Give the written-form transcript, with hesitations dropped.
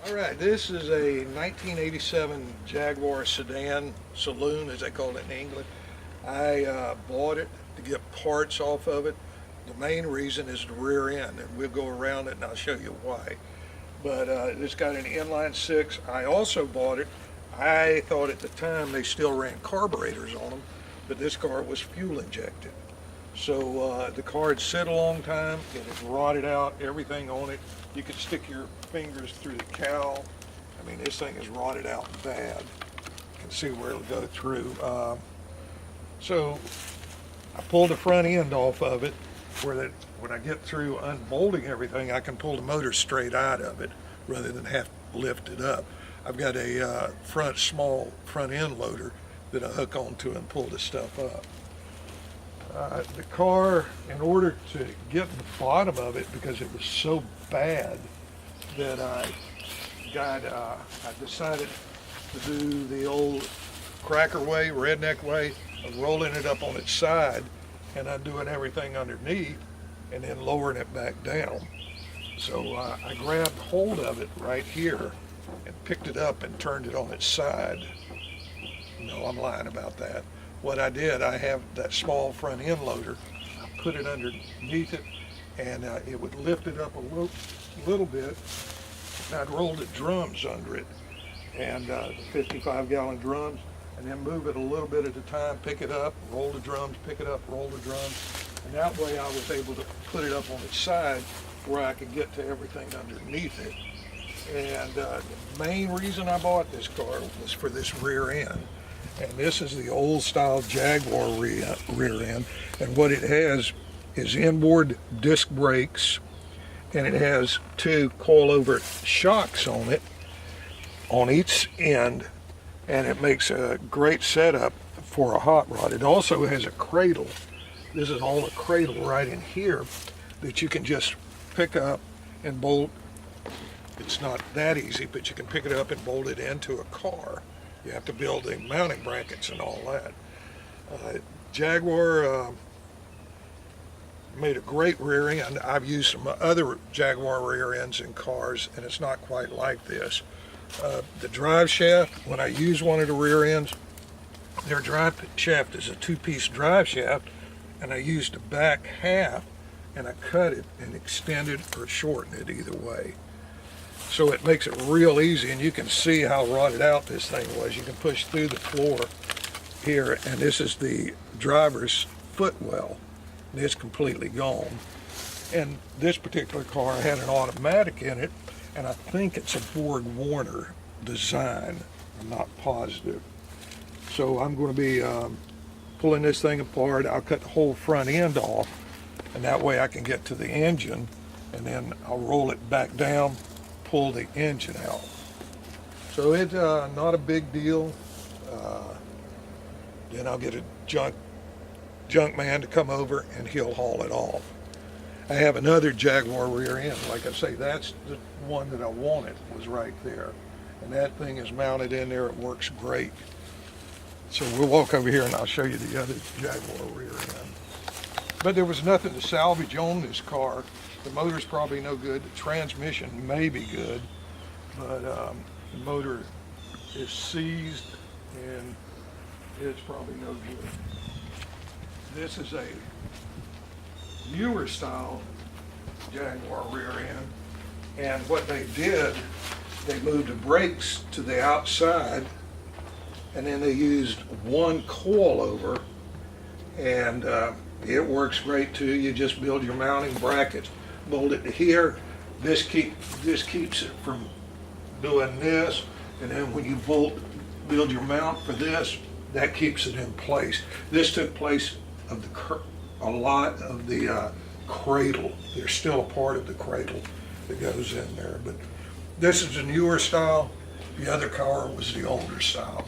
All right, this is a 1987 Jaguar sedan saloon, as they call it in England. I bought it to get parts off of it. The main reason is the rear end, and we'll go around it and I'll show you why. But it's got an inline six. I also bought it. I thought at the time they still ran carburetors on them, but this car was fuel injected. So the car had sit a long time. It had rotted out, everything on it. You could stick your fingers through the cowl. I mean, this thing is rotted out bad. You can see where it'll go through. So I pulled the front end off of it where that when I get through unbolting everything, I can pull the motor straight out of it rather than have to lift it up. I've got a small front end loader that I hook onto and pull the stuff up. The car, in order to get the bottom of it, because it was so bad that I decided to do the old cracker way, redneck way, of rolling it up on its side and undoing everything underneath and then lowering it back down. So I grabbed hold of it right here and picked it up and turned it on its side. No, I'm lying about that. What I did, I have that small front end loader. I put it underneath it, and it would lift it up a little bit. And I'd roll the drums under it, and the 55-gallon drums, and then move it a little bit at a time, pick it up, roll the drums, pick it up, roll the drums. And that way I was able to put it up on its side where I could get to everything underneath it. And the main reason I bought this car was for this rear end. And this is the old style Jaguar rear end. And what it has is inboard disc brakes, and it has two coilover shocks on it, on each end, and it makes a great setup for a hot rod. It also has a cradle. This is all a cradle right in here that you can just pick up and bolt. It's not that easy, but you can pick it up and bolt it into a car. You have to build the mounting brackets and all that. Jaguar made a great rear end. I've used some other Jaguar rear ends in cars, and it's not quite like this. The drive shaft, when I use one of the rear ends, their drive shaft is a two-piece drive shaft, and I used the back half, and I cut it and extended or shortened it either way. So it makes it real easy, and you can see how rotted out this thing was. You can push through the floor here, and this is the driver's footwell, and it's completely gone. And this particular car had an automatic in it, and I think it's a Borg-Warner design. I'm not positive. So I'm going to be pulling this thing apart. I'll cut the whole front end off, and that way I can get to the engine, and then I'll roll it back down, pull the engine out. So it's not a big deal. Then I'll get a junk man to come over and he'll haul it off. I have another Jaguar rear end. Like I say, that's the one that I wanted, was right there. And that thing is mounted in there. It works great. So we'll walk over here and I'll show you the other Jaguar rear end. But there was nothing to salvage on this car. The motor's probably no good. The transmission may be good, but the motor is seized and it's probably no good. This is a newer style Jaguar rear end, and what they did, they moved the brakes to the outside, and then they used one coilover, and it works great too. You just build your mounting brackets, bolt it to here. This keeps it from doing this, and then when you build your mount for this, that keeps it in place. This took place of a lot of the cradle. There's still a part of the cradle that goes in there, but this is the newer style. The other car was the older style.